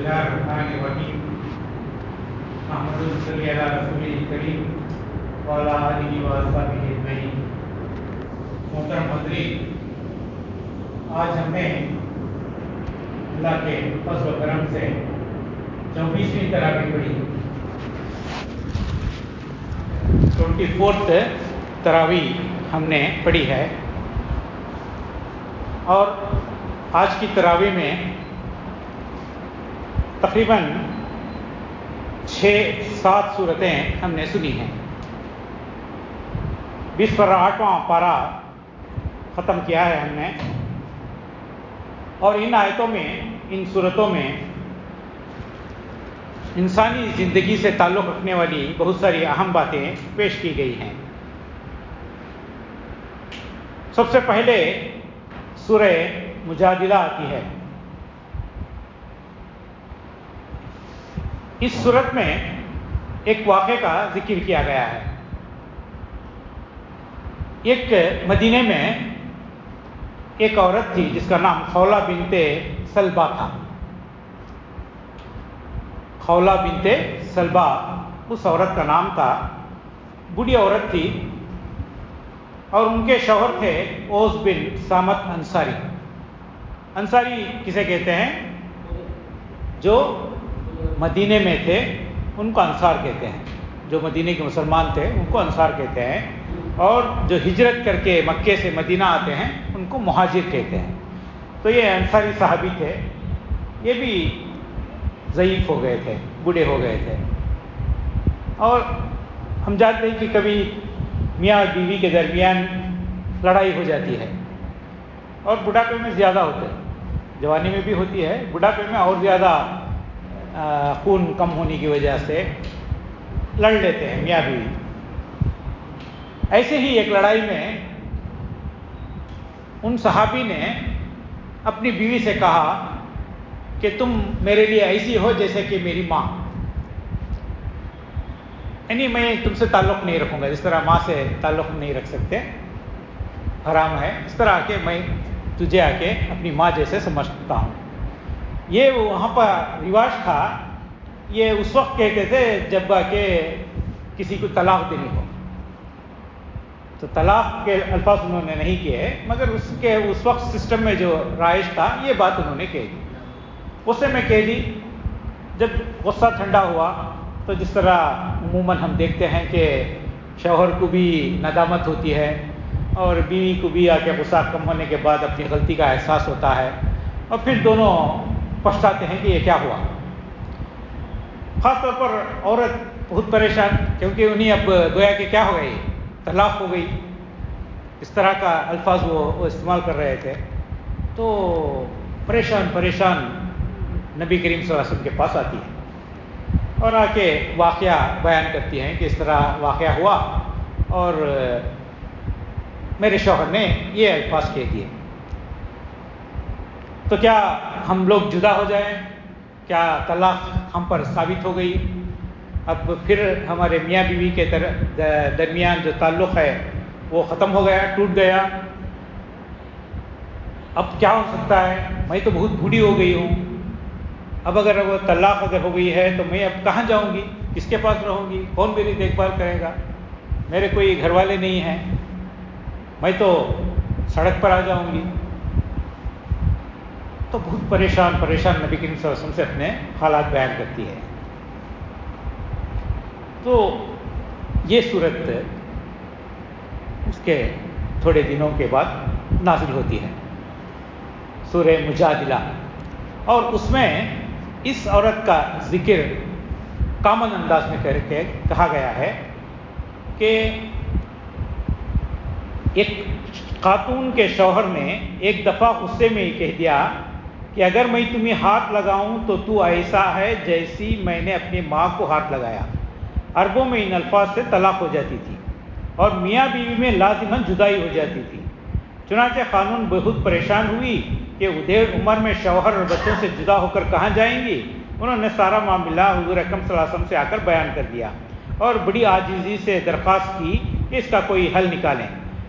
الله الرحمن الرحيم محمد صلی علی رسول کریم وعلی آلہ وصحبہ اجمعین۔ محترم حاضرین، آج ہم نے اللہ کے فضل و کرم سے 24ویں تراویح پڑھی، 24th تراویح ہم نے پڑھی ہے، اور آج کی تراویح میں تقریباً 6-7 صورتیں ہم نے سنی ہیں۔ 8واں پارہ ختم کیا ہے ہم نے، اور ان آیتوں میں، ان صورتوں میں انسانی زندگی سے تعلق رکھنے والی بہت ساری اہم باتیں پیش کی گئی ہیں۔ سب سے پہلے سورہ مجادلہ آتی ہے۔ اس صورت میں ایک واقعے کا ذکر کیا گیا ہے۔ ایک مدینے میں ایک عورت تھی جس کا نام خولہ بنت سلبہ تھا۔ خولہ بنت سلبہ اس عورت کا نام تھا۔ بوڑھی عورت تھی، اور ان کے شوہر تھے اوس بن صامت انصاری۔ انصاری کسے کہتے ہیں؟ جو مدینے میں تھے ان کو انصار کہتے ہیں، جو مدینے کے مسلمان تھے ان کو انصار کہتے ہیں، اور جو ہجرت کر کے مکے سے مدینہ آتے ہیں ان کو مہاجر کہتے ہیں۔ تو یہ انصاری صحابی تھے، یہ بھی ضعیف ہو گئے تھے، بوڑھے ہو گئے تھے، اور ہم جانتے ہیں کہ کبھی میاں اور بیوی کے درمیان لڑائی ہو جاتی ہے، اور بڑھاپے میں زیادہ ہوتے ہیں، جوانی میں بھی ہوتی ہے، بڑھاپے میں اور زیادہ خون کم ہونے کی وجہ سے لڑ لیتے ہیں میاں بیوی۔ ایسے ہی ایک لڑائی میں ان صحابی نے اپنی بیوی سے کہا کہ تم میرے لیے ایسی ہو جیسے کہ میری ماں، یعنی میں تم سے تعلق نہیں رکھوں گا، جس طرح ماں سے تعلق نہیں رکھ سکتے، حرام ہے، اس طرح کہ میں تجھے آ کے اپنی ماں جیسے سمجھتا ہوں۔ یہ وہاں پر رواج تھا، یہ اس وقت کہتے تھے جب کہ کسی کو طلاق دینی ہو، تو طلاق کے الفاظ انہوں نے نہیں کیے، مگر اس وقت سسٹم میں جو رائج تھا یہ بات انہوں نے کہہ دی، غصے میں کہہ دی۔ جب غصہ ٹھنڈا ہوا تو جس طرح عموماً ہم دیکھتے ہیں کہ شوہر کو بھی ندامت ہوتی ہے، اور بیوی کو بھی آ کے غصہ کم ہونے کے بعد اپنی غلطی کا احساس ہوتا ہے، اور پھر دونوں پچھتاتے ہیں کہ یہ کیا ہوا۔ خاص طور پر عورت بہت پریشان، کیونکہ انہیں اب گویا کہ کیا ہو گئی، طلاق ہو گئی، اس طرح کا الفاظ وہ استعمال کر رہے تھے۔ تو پریشان نبی کریم صلی اللہ علیہ وسلم کے پاس آتی ہے، اور آ کے واقعہ بیان کرتی ہیں کہ اس طرح واقعہ ہوا، اور میرے شوہر نے یہ الفاظ کہہ دیے، تو کیا ہم لوگ جدا ہو جائیں؟ کیا طلاق ہم پر ثابت ہو گئی؟ اب پھر ہمارے میاں بیوی کے درمیان جو تعلق ہے وہ ختم ہو گیا، ٹوٹ گیا؟ اب کیا ہو سکتا ہے؟ میں تو بہت بوڑھی ہو گئی ہوں، اب اگر وہ طلاق اگر ہو گئی ہے تو میں اب کہاں جاؤں گی؟ کس کے پاس رہوں گی؟ کون میری دیکھ بھال کرے گا؟ میرے کوئی گھر والے نہیں ہیں، میں تو سڑک پر آ جاؤں گی۔ تو بہت پریشان نبی کریم صلی اللہ علیہ وسلم سے اپنے حالات بیان کرتی ہے۔ تو یہ صورت اس کے تھوڑے دنوں کے بعد نازل ہوتی ہے، سورہ مجادلہ، اور اس میں اس عورت کا ذکر کامن انداز میں کر کے کہا گیا ہے کہ ایک خاتون کے شوہر نے ایک دفعہ غصے میں یہ کہہ دیا کہ اگر میں تمہیں ہاتھ لگاؤں تو ایسا ہے جیسی میں نے اپنی ماں کو ہاتھ لگایا۔ عربوں میں ان الفاظ سے طلاق ہو جاتی تھی، اور میاں بیوی میں لازماً جدائی ہو جاتی تھی۔ چنانچہ خاتون بہت پریشان ہوئی کہ ادھیڑ عمر میں شوہر اور بچوں سے جدا ہو کر کہاں جائیں گی۔ انہوں نے سارا معاملہ حضور اکرم صلی اللہ علیہ وسلم سے آ کر بیان کر دیا، اور بڑی عاجزی سے درخواست کی کہ اس کا کوئی حل نکالیں،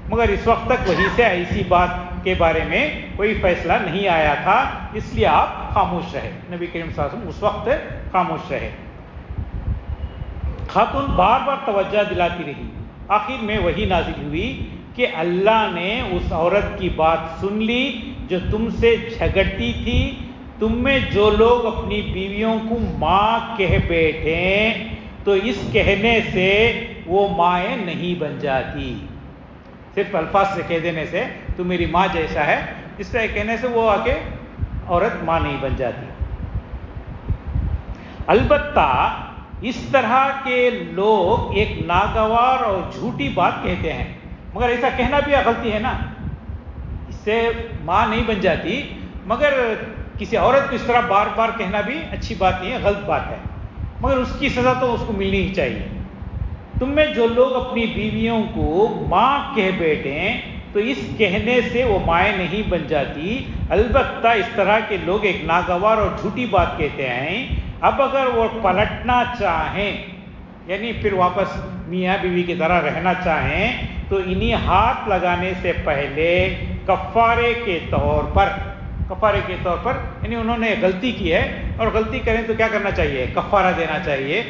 مگر اس وقت تک وحی سے ایسی بات کے بارے میں کوئی فیصلہ نہیں آیا تھا، اس لیے آپ خاموش رہے۔ نبی کریم صلی اللہ علیہ وسلم اس وقت خاموش رہے۔ خاتون بار بار توجہ دلاتی رہی، آخر میں وہی نازل ہوئی کہ اللہ نے اس عورت کی بات سن لی جو تم سے جھگڑتی تھی، تم میں جو لوگ اپنی بیویوں کو ماں کہہ بیٹھے تو اس کہنے سے وہ مائیں نہیں بن جاتی۔ صرف الفاظ سے کہہ دینے سے تو میری ماں جیسا ہے، اس طرح کہنے سے وہ آگے عورت ماں نہیں بن جاتی۔ البتہ اس طرح کے لوگ ایک ناگوار اور جھوٹی بات کہتے ہیں، مگر ایسا کہنا بھی غلطی ہے نا، اس سے ماں نہیں بن جاتی، مگر کسی عورت کو اس طرح بار بار کہنا بھی اچھی بات نہیں ہے، غلط بات ہے، مگر اس کی سزا تو اس کو ملنی ہی چاہیے۔ تم میں جو لوگ اپنی بیویوں کو ماں کہہ بیٹھیں تو اس کہنے سے وہ مائیں نہیں بن جاتی، البتہ اس طرح کے لوگ ایک ناگوار اور جھوٹی بات کہتے ہیں۔ اب اگر وہ پلٹنا چاہیں، یعنی پھر واپس میاں بیوی کی طرح رہنا چاہیں، تو انہی ہاتھ لگانے سے پہلے کفارے کے طور پر یعنی انہوں نے غلطی کی ہے اور غلطی کریں تو کیا کرنا چاہیے؟ کفارہ دینا چاہیے۔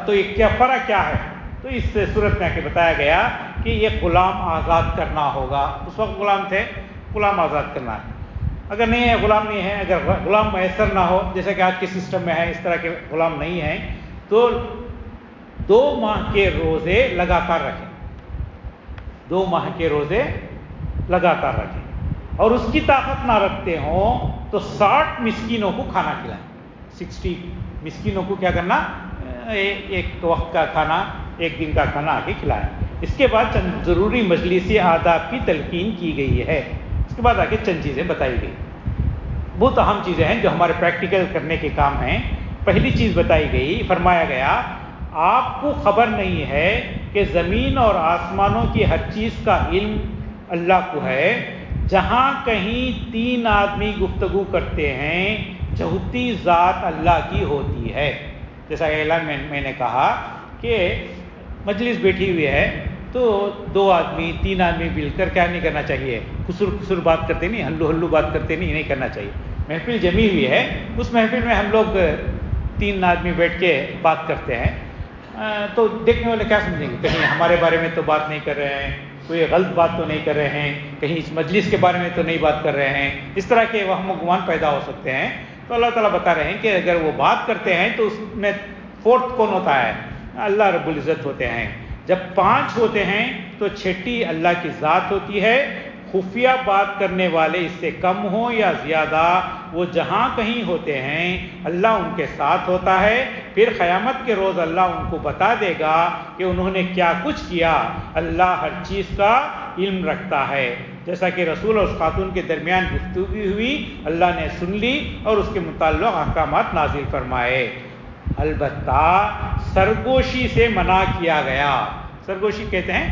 تو یہ کفارہ کیا ہے؟ تو اس صورت میں آ کے بتایا گیا کہ یہ غلام آزاد کرنا ہوگا۔ اس وقت غلام تھے، غلام آزاد کرنا ہے۔ اگر نہیں ہے، غلام نہیں ہے، اگر غلام میسر نہ ہو، جیسا کہ آج کے سسٹم میں ہے، اس طرح کے غلام نہیں ہیں، تو 2 ماہ کے روزے لگاتار رکھیں، 2 ماہ کے روزے لگاتار رکھیں، اور اس کی طاقت نہ رکھتے ہوں تو 60 مسکینوں کو کھانا کھلائیں۔ 60 مسکینوں کو کیا کرنا؟ ایک وقت کا کھانا، ایک دن کا کھانا آگے کھلائیں۔ اس کے بعد چند ضروری مجلسی آداب کی تلقین کی گئی ہے۔ اس کے بعد آگے چند چیزیں بتائی گئی، بہت اہم چیزیں ہیں جو ہمارے پریکٹیکل کرنے کے کام ہیں۔ پہلی چیز بتائی گئی، فرمایا گیا آپ کو خبر نہیں ہے کہ زمین اور آسمانوں کی ہر چیز کا علم اللہ کو ہے، جہاں کہیں 3 آدمی گفتگو کرتے ہیں چوتھی ذات اللہ کی ہوتی ہے۔ جیسا اعلان میں نے کہا کہ مجلس بیٹھی ہوئی ہے تو 2 آدمی 3 آدمی مل کر کیا نہیں کرنا چاہیے؟ خسر بات کرتے نہیں، ہلو بات کرتے نہیں کرنا چاہیے۔ محفل جمی ہوئی ہے، اس محفل میں ہم لوگ 3 آدمی بیٹھ کے بات کرتے ہیں، تو دیکھنے والے کیا سمجھیں گے؟ کہیں ہمارے بارے میں تو بات نہیں کر رہے ہیں، کوئی غلط بات تو نہیں کر رہے ہیں، کہیں اس مجلس کے بارے میں تو نہیں بات کر رہے ہیں، اس طرح کے وہم و گمان پیدا ہو سکتے ہیں۔ تو اللہ تعالیٰ بتا رہے ہیں کہ اگر وہ بات کرتے ہیں تو اس میں 4تھ کون ہوتا ہے؟ اللہ رب العزت ہوتے ہیں۔ جب 5 ہوتے ہیں تو 6ٹی اللہ کی ذات ہوتی ہے۔ خفیہ بات کرنے والے اس سے کم ہوں یا زیادہ، وہ جہاں کہیں ہوتے ہیں اللہ ان کے ساتھ ہوتا ہے۔ پھر قیامت کے روز اللہ ان کو بتا دے گا کہ انہوں نے کیا کچھ کیا۔ اللہ ہر چیز کا علم رکھتا ہے۔ جیسا کہ رسول اور اس خاتون کے درمیان گفتگو ہوئی، اللہ نے سن لی اور اس کے متعلق احکامات نازل فرمائے۔ البتہ سرگوشی سے منع کیا گیا۔ سرگوشی کہتے ہیں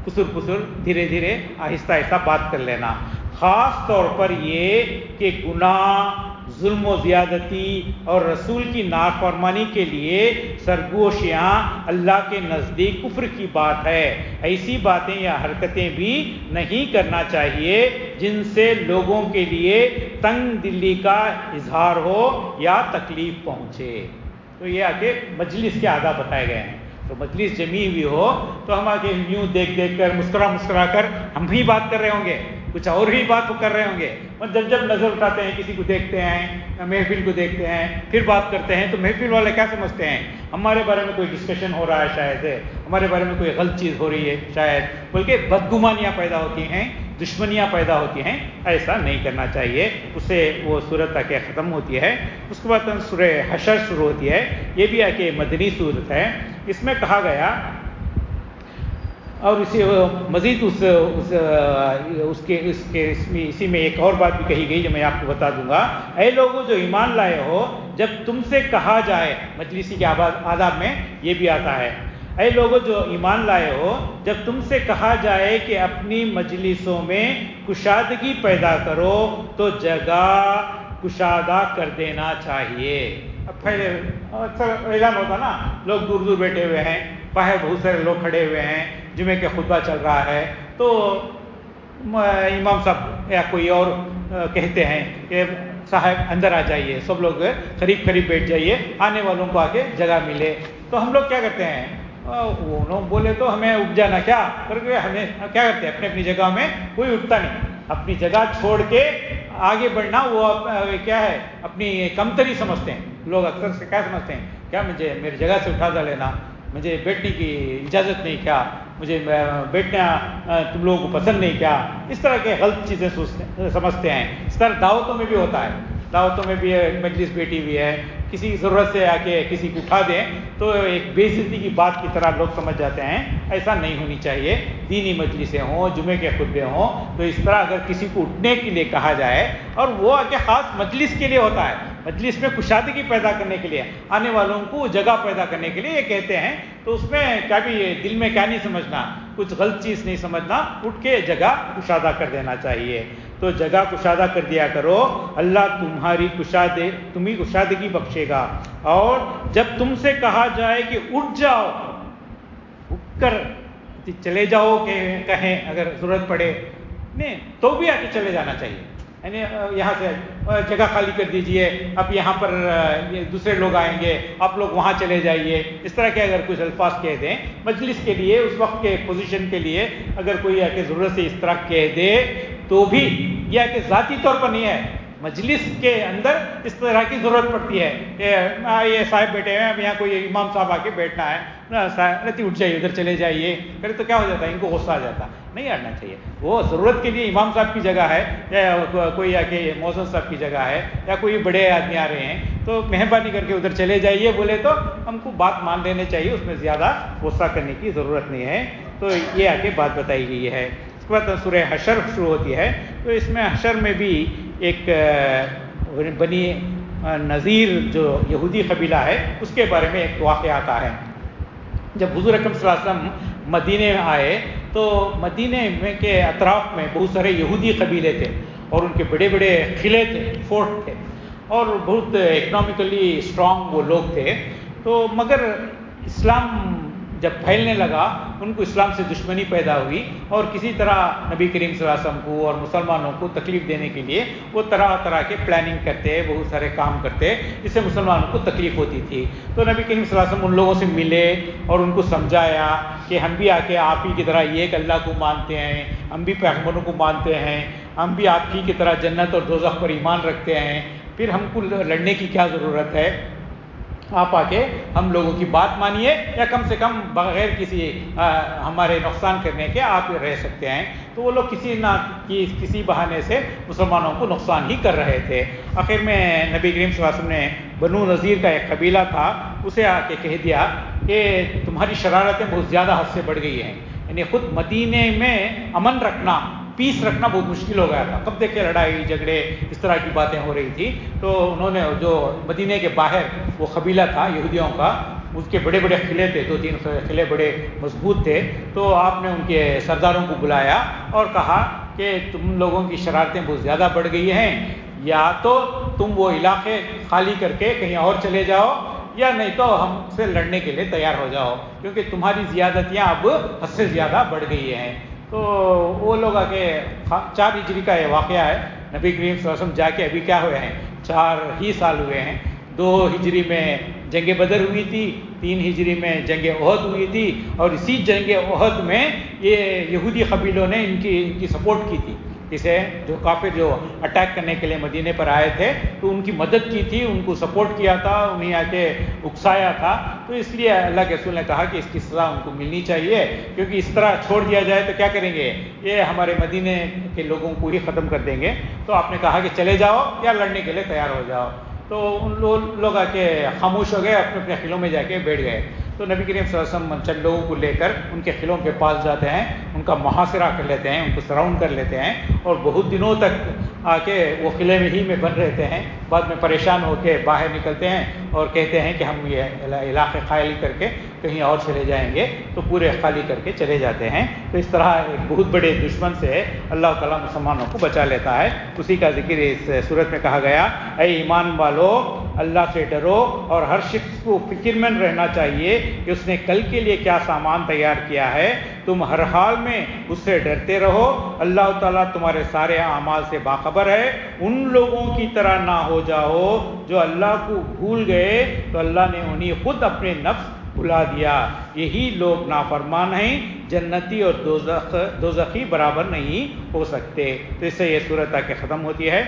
قصر دھیرے دھیرے آہستہ آہستہ بات کر لینا، خاص طور پر یہ کہ گناہ، ظلم و زیادتی اور رسول کی نافرمانی کے لیے سرگوشیاں اللہ کے نزدیک کفر کی بات ہے۔ ایسی باتیں یا حرکتیں بھی نہیں کرنا چاہیے جن سے لوگوں کے لیے تنگ دلی کا اظہار ہو یا تکلیف پہنچے۔ تو یہ آگے مجلس کے آداب بتائے گئے ہیں۔ تو مجلس جمی ہوئی ہو تو ہم آگے یوں دیکھ کر مسکرا کر ہم بھی بات کر رہے ہوں گے، کچھ اور بھی بات کر رہے ہوں گے، اور جب نظر اٹھاتے ہیں کسی کو دیکھتے ہیں، محفل کو دیکھتے ہیں، پھر بات کرتے ہیں تو محفل والے کیا سمجھتے ہیں؟ ہمارے بارے میں کوئی ڈسکشن ہو رہا ہے، شاید ہمارے بارے میں کوئی غلط چیز ہو رہی ہے، شاید بلکہ بدگمانیاں پیدا ہوتی ہیں، دشمنیاں پیدا ہوتی ہیں۔ ایسا نہیں کرنا چاہیے، اس سے وہ صورت آ کے ختم ہوتی ہے۔ اس کے بعد سورہ حشر شروع ہوتی ہے، یہ بھی آ کے مدنی صورت ہے۔ اس میں کہا گیا، اور مزید اسی میں ایک اور بات بھی کہی گئی جو میں آپ کو بتا دوں گا۔ اے لوگوں جو ایمان لائے ہو، جب تم سے کہا جائے، مجلسی کے آداب میں یہ بھی آتا ہے، اے لوگوں جو ایمان لائے ہو، جب تم سے کہا جائے کہ اپنی مجلسوں میں کشادگی پیدا کرو تو جگہ کشادہ کر دینا چاہیے۔ اب پہلے اکثر اعلان ہوتا نا، لوگ دور دور بیٹھے ہوئے ہیں، باہر بہت سارے لوگ کھڑے ہوئے ہیں، جمعے کا خطبہ چل رہا ہے، تو امام صاحب یا کوئی اور کہتے ہیں کہ صاحب اندر آ جائیے، سب لوگ قریب قریب بیٹھ جائیے، آنے والوں کو آ کے جگہ ملے، تو ہم لوگ کیا کرتے ہیں، وہ لوگ بولے تو ہمیں اٹھ جانا کیا کر کے، ہمیں کیا کرتے ہیں اپنی اپنی جگہ میں کوئی اٹھتا نہیں، اپنی جگہ چھوڑ کے آگے بڑھنا وہ کیا ہے، اپنی کمتری سمجھتے ہیں لوگ، اکثر سے کیا سمجھتے ہیں، کیا مجھے میری جگہ سے اٹھا لینا، مجھے بیٹھنے کی اجازت نہیں، کیا مجھے بیٹھنا تم لوگوں کو پسند نہیں، کیا اس طرح کے غلط چیزیں سمجھتے ہیں۔ اس طرح دعوتوں میں بھی ہوتا ہے، دعوتوں میں بھی مجلس بیٹھی ہوئی ہے، کسی ضرورت سے آ کے کسی کو اٹھا دیں تو ایک بے عزتی کی بات کی طرح لوگ سمجھ جاتے ہیں، ایسا نہیں ہونی چاہیے۔ دینی مجلسیں ہوں، جمعے کے خطبے ہوں، تو اس طرح اگر کسی کو اٹھنے کے لیے کہا جائے، اور وہ آ کے خاص مجلس کے لیے ہوتا ہے، مجلس میں کشادگی پیدا کرنے کے لیے، آنے والوں کو جگہ پیدا کرنے کے لیے یہ کہتے ہیں، تو اس میں کیا بھی دل میں کیا نہیں سمجھنا، کچھ غلط چیز نہیں سمجھنا، اٹھ کے جگہ کشادہ کر دینا چاہیے۔ تو جگہ کشادہ کر دیا کرو، اللہ تمہیں کشادگی بخشے گا۔ اور جب تم سے کہا جائے کہ اٹھ جاؤ، اٹھ کر چلے جاؤ، کہ کہیں اگر ضرورت پڑے نہیں تو بھی آ کے چلے جانا چاہیے، یعنی یہاں سے جگہ خالی کر دیجئے، اب یہاں پر دوسرے لوگ آئیں گے، آپ لوگ وہاں چلے جائیے، اس طرح کے اگر کچھ الفاظ کہہ دیں مجلس کے لیے، اس وقت کے پوزیشن کے لیے، اگر کوئی آ کے ضرورت سے اس طرح کہہ دے تو بھی یہ کہ ذاتی طور پر نہیں ہے، مجلس کے اندر اس طرح کی ضرورت پڑتی ہے کہ یہ صاحب بیٹھے ہیں، اب یہاں کوئی امام صاحب آ کے بیٹھنا ہے، رتی اٹھ جائیے، ادھر چلے جائیے، پھر تو کیا ہو جاتا ہے، ان کو غصہ آ جاتا، نہیں آنا چاہیے۔ وہ ضرورت کے لیے امام صاحب کی جگہ ہے، یا کوئی آ کے مؤذن صاحب کی جگہ ہے، یا کوئی بڑے آدمی آ رہے ہیں، تو مہربانی کر کے ادھر چلے جائیے بولے تو ہم کو بات مان لینے چاہیے، اس میں زیادہ غصہ کرنے کی ضرورت نہیں ہے۔ تو یہ آ کے بات بتائی گئی ہے۔ اس کے بعد سورہ حشر شروع ہوتی ہے، تو اس میں حشر میں بھی ایک بنی نذیر جو یہودی قبیلہ ہے اس کے بارے میں ایک واقعہ آتا ہے۔ جب حضور اکرم صلی اللہ علیہ وسلم مدینے میں آئے تو مدینے میں کے اطراف میں بہت سارے یہودی قبیلے تھے، اور ان کے بڑے بڑے قلعے تھے، فورٹ تھے، اور بہت اکنامکلی اسٹرانگ وہ لوگ تھے۔ تو مگر اسلام جب پھیلنے لگا، ان کو اسلام سے دشمنی پیدا ہوئی، اور کسی طرح نبی کریم صلی اللہ علیہ وسلم کو اور مسلمانوں کو تکلیف دینے کے لیے وہ طرح طرح کے پلاننگ کرتے، بہت سارے کام کرتے، جس سے مسلمانوں کو تکلیف ہوتی تھی۔ تو نبی کریم صلی اللہ علیہ وسلم ان لوگوں سے ملے اور ان کو سمجھایا کہ ہم بھی آ کے آپ ہی کی طرح ایک اللہ کو مانتے ہیں، ہم بھی پیغمبروں کو مانتے ہیں، ہم بھی آپ ہی کی طرح جنت اور دوزخ پر ایمان رکھتے ہیں، پھر ہم کو لڑنے کی کیا ضرورت ہے، آپ آ کے ہم لوگوں کی بات مانیے، یا کم سے کم بغیر کسی ہمارے نقصان کرنے کے آپ رہ سکتے ہیں۔ تو وہ لوگ کسی بہانے سے مسلمانوں کو نقصان ہی کر رہے تھے۔ آخر میں نبی کریم صلی اللہ علیہ وسلم نے بنو نذیر کا ایک قبیلہ تھا، اسے آ کے کہہ دیا کہ تمہاری شرارتیں بہت زیادہ حد سے بڑھ گئی ہیں، یعنی خود مدینے میں امن رکھنا، پیس رکھنا بہت مشکل ہو گیا تھا، کب دیکھ کے لڑائی جھگڑے اس طرح کی باتیں ہو رہی تھی۔ تو انہوں نے جو مدینے کے باہر وہ قبیلہ تھا یہودیوں کا، اس کے بڑے بڑے قلعے تھے، 2-3 قلعے بڑے مضبوط تھے، تو آپ نے ان کے سرداروں کو بلایا اور کہا کہ تم لوگوں کی شرارتیں بہت زیادہ بڑھ گئی ہیں، یا تو تم وہ علاقے خالی کر کے کہیں اور چلے جاؤ، یا نہیں تو ہم سے لڑنے کے لیے تیار ہو جاؤ، کیونکہ تمہاری زیادتیاں اب حد سے زیادہ بڑھ گئی ہیں۔ تو وہ لوگ آگے 4 ہجری کا یہ واقعہ ہے، نبی کریم صلی اللہ علیہ وسلم جا کے ابھی کیا ہوئے ہیں، 4 ہی سال ہوئے ہیں۔ 2 ہجری میں جنگ بدر ہوئی تھی، 3 ہجری میں جنگ احد ہوئی تھی، اور اسی جنگ احد میں یہ یہودی قبیلوں نے ان کی سپورٹ کی تھی، اسے جو کافر جو اٹیک کرنے کے لیے مدینے پر آئے تھے، تو ان کی مدد کی تھی، ان کو سپورٹ کیا تھا، انہیں آ کے اکسایا تھا۔ تو اس لیے اللہ کے رسول نے کہا کہ اس کی سزا ان کو ملنی چاہیے، کیونکہ اس طرح چھوڑ دیا جائے تو کیا کریں گے، یہ ہمارے مدینے کے لوگوں کو ہی ختم کر دیں گے۔ تو آپ نے کہا کہ چلے جاؤ یا لڑنے کے لیے تیار ہو جاؤ۔ تو ان لوگ آ کے خاموش ہو گئے، اپنے اپنے قلعوں میں جا کے بیٹھ گئے۔ تو نبی کریم صلی اللہ علیہ وسلم چند لوگوں کو لے کر ان کے قلعوں کے پاس جاتے ہیں، ان کا محاصرہ کر لیتے ہیں، ان کو سراؤنڈ کر لیتے ہیں، اور بہت دنوں تک آ کے وہ قلعے میں ہی میں بند رہتے ہیں۔ بعد میں پریشان ہو کے باہر نکلتے ہیں اور کہتے ہیں کہ ہم یہ علاقے خالی کر کے کہیں اور چلے جائیں گے تو پورے خالی کر کے چلے جاتے ہیں. تو اس طرح ایک بہت بڑے دشمن سے اللہ تعالیٰ مسلمانوں کو بچا لیتا ہے. اسی کا ذکر اس صورت میں کہا گیا, اے ایمان والو اللہ سے ڈرو اور ہر شخص کو فکر مند رہنا چاہیے کہ اس نے کل کے لیے کیا سامان تیار کیا ہے. تم ہر حال میں اس سے ڈرتے رہو, اللہ تعالیٰ تمہارے سارے اعمال سے باخبر ہے. ان لوگوں کی طرح نہ ہو جاؤ جو اللہ کو بھول گئے تو اللہ نے انہیں خود اپنے نفس بھلا دیا. یہی لوگ نافرمان ہیں, جنتی اور دوزخی برابر نہیں ہو سکتے. تو اس سے یہ صورت آ کے ختم ہوتی ہے.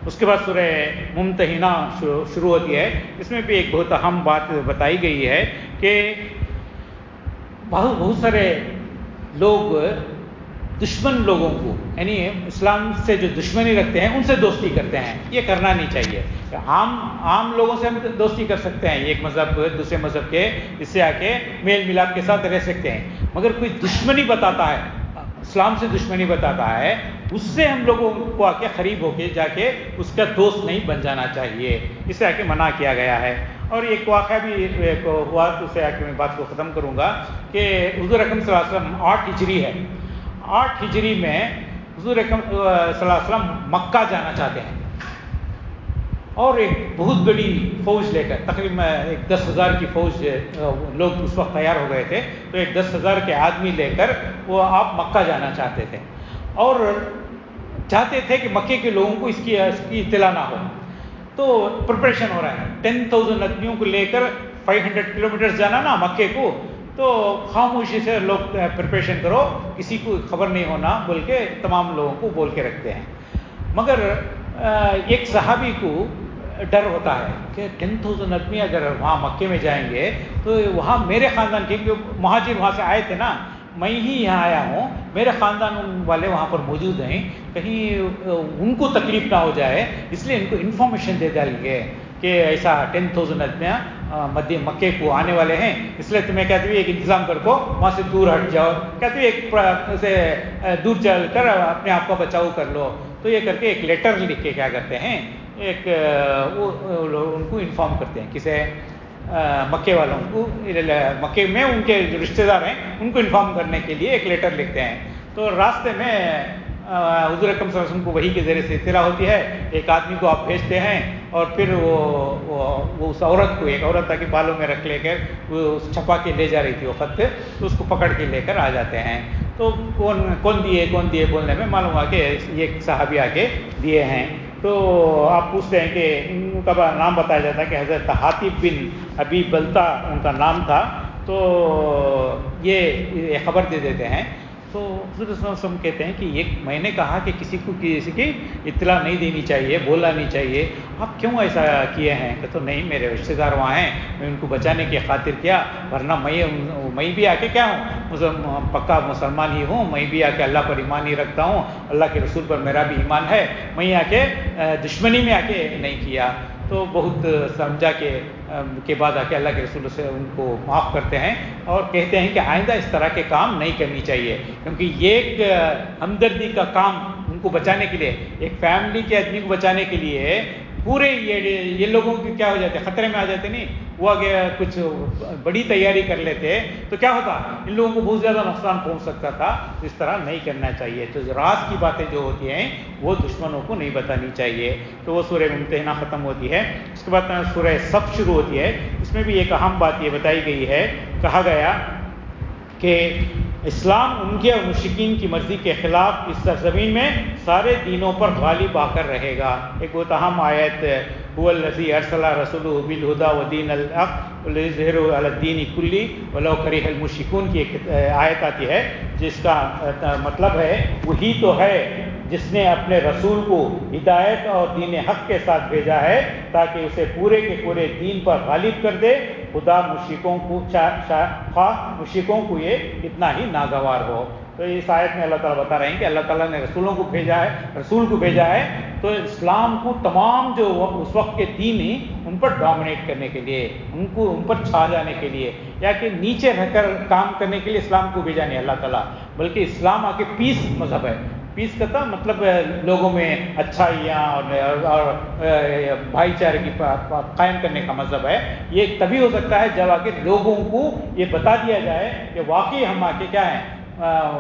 اس کے بعد سورہ ممتحنہ شروع ہوتی ہے. اس میں بھی ایک بہت اہم بات بتائی گئی ہے کہ بہت سارے لوگ دشمن لوگوں کو, یعنی اسلام سے جو دشمنی رکھتے ہیں ان سے دوستی کرتے ہیں. یہ کرنا نہیں چاہیے. عام لوگوں سے ہم دوستی کر سکتے ہیں, ایک مذہب دوسرے مذہب کے, اس سے آ کے میل ملاپ کے ساتھ رہ سکتے ہیں. مگر کوئی دشمنی بتاتا ہے, اسلام سے دشمنی بتاتا ہے, اس سے ہم لوگوں کو آ کے قریب ہو کے جا کے اس کا دوست نہیں بن جانا چاہیے. اس سے آ کے منع کیا گیا ہے. اور ایک واقعہ بھی ہوا تو اسے آ کے میں بات کو ختم کروں گا کہ حضور اکرم صلی اللہ علیہ وسلم 8 ہجری ہے. 8 ہجری میں حضور اکرم صلی اللہ علیہ وسلم مکہ جانا چاہتے ہیں اور ایک بہت بڑی فوج لے کر, تقریباً 10,000 کی فوج لوگ اس وقت تیار ہو گئے تھے. تو ایک 10,000 کے آدمی لے کر وہ آپ مکہ جانا چاہتے تھے اور چاہتے تھے کہ مکے کے لوگوں کو اس کی اطلاع نہ ہو. تو پریپریشن ہو رہا ہے, 10,000 آدمیوں کو لے کر 500 کلومیٹرز جانا نا مکے کو, تو خاموشی سے لوگ پریپریشن کرو, کسی کو خبر نہیں ہونا بول کے تمام لوگوں کو بول کے رکھتے ہیں. مگر ایک صحابی کو ڈر ہوتا ہے کہ 10,000 آدمی اگر وہاں مکے میں جائیں گے تو وہاں میرے خاندان کے, کیونکہ مہاجر وہاں سے آئے تھے نا, میں ہی یہاں آیا ہوں, میرے خاندان والے وہاں پر موجود ہیں, کہیں ان کو تکلیف نہ ہو جائے, اس لیے ان کو انفارمیشن دے ڈال گئے کہ ایسا 10,000 آدمیاں مکے کو آنے والے ہیں, اس لیے تمہیں کہتے ہوئے ایک انتظام کر کو وہاں سے دور ہٹ جاؤ, کہتے ہوئے ایک سے دور چل کر اپنے آپ کا بچاؤ کر لو. تو یہ کر کے ایک لیٹر لکھ کے کیا کرتے ہیں, ایک وہ ان کو انفارم کرتے ہیں, کسے مکے والوں کو, مکے میں ان کے جو رشتہ دار ہیں ان کو انفارم کرنے کے لیے ایک لیٹر لکھتے ہیں. تو راستے میں حضور اکرم صلی اللہ علیہ وسلم کو وحی کے ذریعے سے اطلاع ہوتی ہے. ایک آدمی کو آپ بھیجتے ہیں اور پھر وہ اس عورت کو, ایک عورت تاکہ بالوں میں رکھ لے کر وہ چھپا کے لے جا رہی تھی وہ خط, تو اس کو پکڑ کے لے کر آ جاتے ہیں. تو کون دیے بولنے میں معلوم ہوا کہ یہ صحابی آ کے دیے ہیں. تو آپ پوچھتے ہیں کہ ان کا نام بتایا جاتا ہے کہ حضرت حاطب بن ابی بلتا ان کا نام تھا. تو یہ خبر دے دیتے ہیں. تو حضرت صلی اللہ علیہ وسلم کہتے ہیں کہ میں نے کہا کہ کسی کی اطلاع نہیں دینی چاہیے, بولنا نہیں چاہیے, آپ کیوں ایسا کیے ہیں؟ کہ تو نہیں, میرے رشتہ دار وہاں ہیں, میں ان کو بچانے کی خاطر کیا, ورنہ میں بھی آ کے کیا ہوں, پکا مسلمان ہی ہوں, میں بھی آ کے اللہ پر ایمان ہی رکھتا ہوں, اللہ کے رسول پر میرا بھی ایمان ہے, میں آ کے دشمنی میں آ کے نہیں کیا. تو بہت سمجھا کے بعد آ کے اللہ کے رسول سے ان کو معاف کرتے ہیں اور کہتے ہیں کہ آئندہ اس طرح کے کام نہیں کرنی چاہیے, کیونکہ یہ ایک ہمدردی کا کام ان کو بچانے کے لیے, ایک فیملی کے آدمی کو بچانے کے لیے پورے یہ لوگوں کے کیا ہو جاتے, خطرے میں آ جاتے. نہیں, وہ آگے کچھ بڑی تیاری کر لیتے تو کیا ہوتا, ان لوگوں کو بہت زیادہ نقصان پہنچ سکتا تھا. اس طرح نہیں کرنا چاہیے. تو راز کی باتیں جو ہوتی ہیں وہ دشمنوں کو نہیں بتانی چاہیے. تو وہ سورہ ممتحنہ ختم ہوتی ہے. اس کے بعد سورہ صف شروع ہوتی ہے. اس میں بھی ایک اہم بات یہ بتائی گئی ہے, کہا گیا کہ اسلام ان کے اور مشرکین کی مرضی کے خلاف اس سرزمین میں سارے دینوں پر غالب آ کر رہے گا. ایک بہت اہم آیت هو الذی ارسل رسولہ بالہدی ودین الحق لیظہرہ علی الدین کلہ ولو کرہ المشرکون کی ایک آیت آتی ہے, جس کا مطلب ہے وہی تو ہے جس نے اپنے رسول کو ہدایت اور دین حق کے ساتھ بھیجا ہے تاکہ اسے پورے کے پورے دین پر غالب کر دے. خدا مشرکوں کو یہ اتنا ہی ناگوار ہو. تو اس آیت میں اللہ تعالیٰ بتا رہے ہیں کہ اللہ تعالیٰ نے رسولوں کو بھیجا ہے, رسول کو بھیجا ہے تو اسلام کو تمام جو اس وقت کے دین ہی ان پر ڈومینیٹ کرنے کے لیے, ان پر چھا جانے کے لیے, یا کہ نیچے رہ کر کام کرنے کے لیے اسلام کو بھیجا نہیں اللہ تعالیٰ, بلکہ اسلام آ کے پیس مذہب ہے, پیس کا تھا مطلب لوگوں میں اچھائیاں اور بھائی چارے کی قائم کرنے کا مذہب ہے. یہ تبھی ہو سکتا ہے جب آ کے لوگوں کو یہ بتا دیا جائے کہ واقعی ہم آ کے کیا ہیں,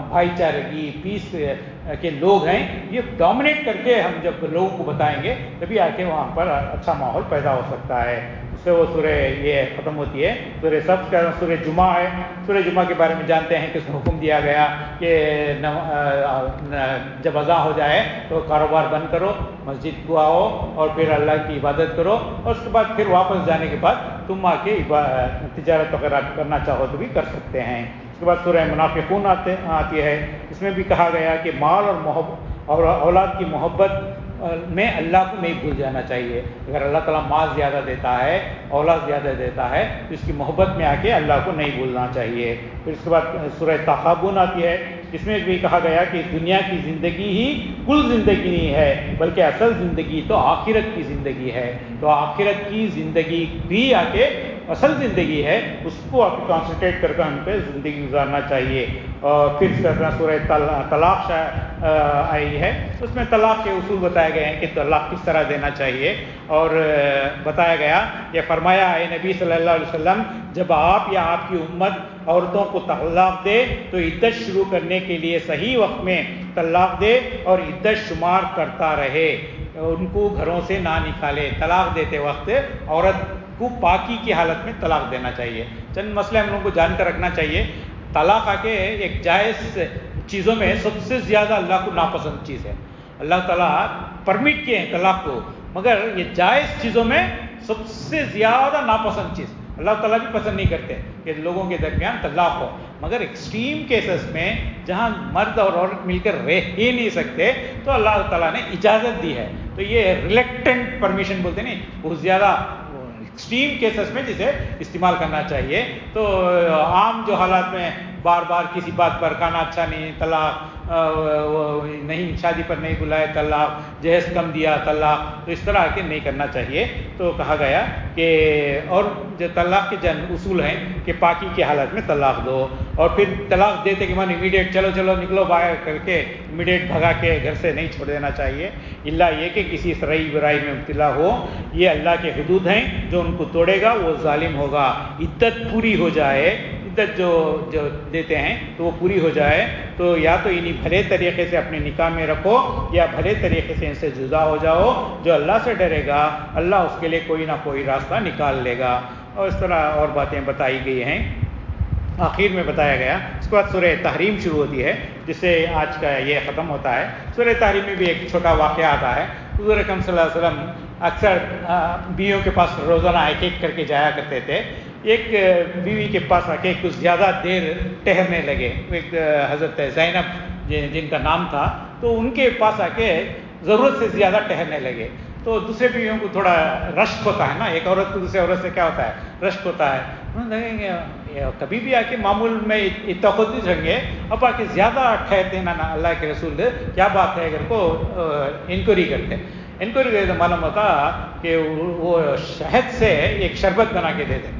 بھائی چارے کی پیس کے لوگ ہیں. یہ ڈومینیٹ کر کے ہم جب لوگوں کو بتائیں گے تبھی آ کے وہاں پر اچھا ماحول پیدا ہو سکتا ہے. اس سے وہ سورہ یہ ختم ہوتی ہے. سورہ صف کا سورہ جمعہ ہے. سورہ جمعہ کے بارے میں جانتے ہیں کہ اس میں حکم دیا گیا کہ جب اذان ہو جائے تو کاروبار بند کرو, مسجد کو آؤ اور پھر اللہ کی عبادت کرو, اور اس کے بعد پھر واپس جانے کے بعد تم آ کے تجارت وغیرہ کرنا چاہو تو بھی کر سکتے ہیں. اس کے بعد سورہ منافقون آتی ہے. اس میں بھی کہا گیا کہ مال اور محبت اور اولاد کی محبت میں اللہ کو نہیں بھول جانا چاہیے. اگر اللہ تعالیٰ مال زیادہ دیتا ہے, اولاد زیادہ دیتا ہے, تو اس کی محبت میں آ کے اللہ کو نہیں بھولنا چاہیے. پھر اس کے بعد سورہ تغابن آتی ہے. اس میں بھی کہا گیا کہ دنیا کی زندگی ہی کل زندگی نہیں ہے, بلکہ اصل زندگی تو آخرت کی زندگی ہے. تو آخرت کی زندگی بھی آ کے اصل زندگی ہے, اس کو آپ کانسنٹریٹ کر کے ہم پہ زندگی گزارنا چاہیے. اور پھر سورہ طلاق آئی ہے. اس میں طلاق کے اصول بتائے گئے ہیں کہ طلاق کس طرح دینا چاہیے, اور بتایا گیا یہ فرمایا اے نبی صلی اللہ علیہ وسلم, جب آپ یا آپ کی امت عورتوں کو طلاق دے تو عدت شروع کرنے کے لیے صحیح وقت میں طلاق دے اور عدت شمار کرتا رہے, ان کو گھروں سے نہ نکالے. طلاق دیتے وقت عورت کو پاکی کی حالت میں طلاق دینا چاہیے. چند مسئلے ہم لوگوں کو جان کر رکھنا چاہیے. طلاق آ کے ایک جائز چیزوں میں سب سے زیادہ اللہ کو ناپسند چیز ہے. اللہ تعالیٰ پرمٹ کیے ہیں طلاق کو, مگر یہ جائز چیزوں میں سب سے زیادہ ناپسند چیز. اللہ تعالیٰ بھی پسند نہیں کرتے کہ لوگوں کے درمیان طلاق ہو, مگر ایکسٹریم کیسز میں جہاں مرد اور عورت مل کر رہ ہی نہیں سکتے تو اللہ تعالیٰ نے اجازت دی ہے. تو یہ ریلیکٹنٹ پرمیشن بولتے نہیں, بہت زیادہ ایکسٹریم کیسز میں جسے استعمال کرنا چاہیے. تو عام جو حالات میں بار بار کسی بات پر کھانا اچھا نہیں, طلاق, نہیں شادی پر نہیں بلائے طلاق, جہیز کم دیا طلاق, تو اس طرح کے نہیں کرنا چاہیے. تو کہا گیا کہ اور جو طلاق کے اصول ہیں کہ پاکی کی حالت میں طلاق دو, اور پھر طلاق دیتے کہ مانے امیڈیٹ چلو چلو نکلو باہر کر کے امیڈیٹ بھگا کے گھر سے نہیں چھوڑ دینا چاہیے, الا یہ کہ کسی سرئی برائی میں مبتلا ہو. یہ اللہ کے حدود ہیں, جو ان کو توڑے گا وہ ظالم ہوگا. عدت پوری ہو جائے, عدت جو دیتے ہیں تو وہ پوری ہو جائے تو یا تو انہیں بھلے طریقے سے اپنے نکاح میں رکھو یا بھلے طریقے سے ان سے جدا ہو جاؤ. جو اللہ سے ڈرے گا اللہ اس کے لیے کوئی نہ کوئی راستہ نکال لے گا. اور اس طرح اور باتیں بتائی گئی ہیں. آخر میں بتایا گیا. اس کے بعد سورہ تحریم شروع ہوتی ہے, جس سے آج کا یہ ختم ہوتا ہے. سورہ تحریم میں بھی ایک چھوٹا واقعہ آتا ہے. حضور اکرم صلی اللہ علیہ وسلم اکثر بیویوں کے پاس روزانہ ایک ایک کر کے جایا کرتے تھے. ایک بیوی کے پاس آ کے کچھ زیادہ دیر ٹہرنے لگے. ایک حضرت زینب جن کا نام تھا, تو ان کے پاس آ کے ضرورت سے زیادہ ٹہرنے لگے. تو دوسرے بیویوں کو تھوڑا رشک ہوتا ہے نا, ایک عورت کو دوسرے عورت سے کیا ہوتا ہے, رشک ہوتا ہے. لگیں گے کبھی بھی آ کے معمول میں اتنا خود نہیں رہیں گے, اب آ کے زیادہ ٹھہرتے نا اللہ کے رسول کیا بات ہے, اگر کو انکوائری کرتے. انکوائری کرتے تو معلوم ہوتا کہ وہ شہد سے ایک شربت بنا کے دے دیں.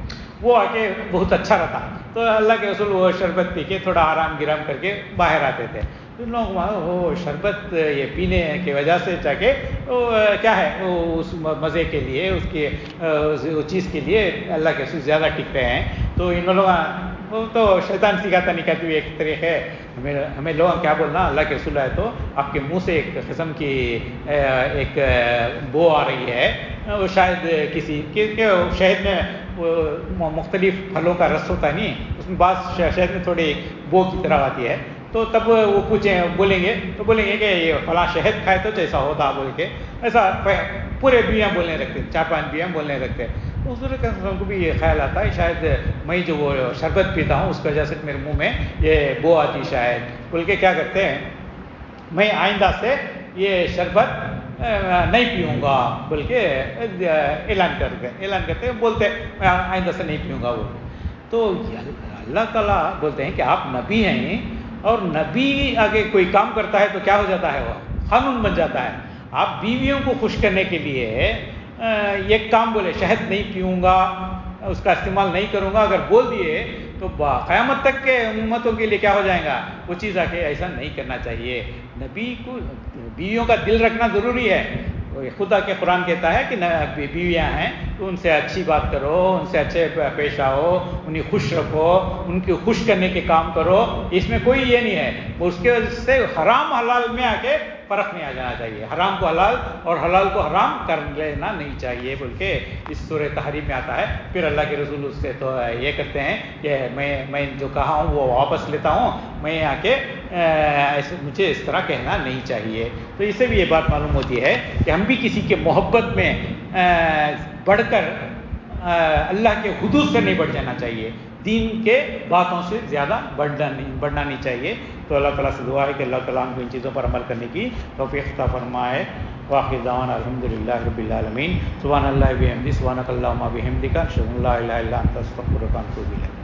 وہ آ کے بہت اچھا رہتا. تو اللہ کے رسول وہ شربت پی کے تھوڑا آرام گرام کر کے باہر آتے تھے. تو لوگ وہ شربت یہ پینے کی وجہ سے چاہ کے کیا ہے وہ اس مزے کے لیے اس کے اس چیز کے لیے اللہ کے رسول زیادہ ٹک رہے ہیں. تو ان لوگوں وہ تو شیطان سکھاتا نہیں کہتے ہوئے ایک طریقے ہے. ہمیں لوگ کیا بولنا, اللہ کے رسول ہے تو آپ کے منہ سے ایک قسم کی ایک بو آ رہی ہے. وہ شاید کسی شہد میں مختلف پھلوں کا رس ہوتا ہے نہیں, اس میں بعض شہد میں تھوڑی بو کی طرح آتی ہے. تو تب وہ بولیں گے کہ یہ فلاں شہد کھائے تو جیسا ہوتا بول کے, ایسا پورے بیاں بولنے رکھتے, 4-5 بیاں بولنے رکھتے. تو حضور کے کو بھی یہ خیال آتا ہے شاید میں جو وہ شربت پیتا ہوں اس کی وجہ سے میرے منہ میں یہ بو آتی شاید, بول کے کیا کرتے ہیں, میں آئندہ سے یہ شربت نہیں پیوں گا بول کے اعلان کرتے بولتے میں آئندہ سے نہیں پیوں گا وہ. تو اللہ تعالیٰ بولتے ہیں کہ آپ نبی ہیں, اور نبی آگے کوئی کام کرتا ہے تو کیا ہو جاتا ہے, وہ قانون بن جاتا ہے. آپ بیویوں کو خوش کرنے کے لیے ایک کام بولے, شہد نہیں پیوں گا, اس کا استعمال نہیں کروں گا, اگر بول دیے تو قیامت تک کے امتوں کے لیے کیا ہو جائے گا وہ چیز آ کے ایسا نہیں کرنا چاہیے. نبی کو بیویوں کا دل رکھنا ضروری ہے. خدا کے قرآن کہتا ہے کہ بیویاں ہیں تو ان سے اچھی بات کرو، ان سے اچھے پیش آؤ، انہیں خوش رکھو، ان کو خوش کرنے کے کام کرو. اس میں کوئی یہ نہیں ہے. اس کے وجہ سے حرام حلال میں آ کے فرق نہیں آ جانا چاہیے. حرام کو حلال اور حلال کو حرام کر لینا نہیں چاہیے بول کے اس سورہ تحریم میں آتا ہے. پھر اللہ کے رسول اس سے تو یہ کرتے ہیں کہ میں جو کہا ہوں وہ واپس لیتا ہوں، میں آ کے مجھے اس طرح کہنا نہیں چاہیے. تو اس سے بھی یہ بات معلوم ہوتی ہے کہ ہم بھی کسی کے محبت میں بڑھ کر اللہ کے حدود سے نہیں بڑھ جانا چاہیے. دین کے باتوں سے زیادہ بڑھنا نہیں چاہیے. تو اللہ تعالیٰ سے دعا ہے کہ اللہ تعالیٰ ہم کو ان چیزوں پر عمل کرنے کی توفیق عطا فرمائے. واخر دعوانا الحمدللہ رب العالمین. سبحان اللہ بحمدہ، سبحانک اللہم وبحمدک، اشہد ان لا الہ الا انت، استغفرک و اتوب الیک.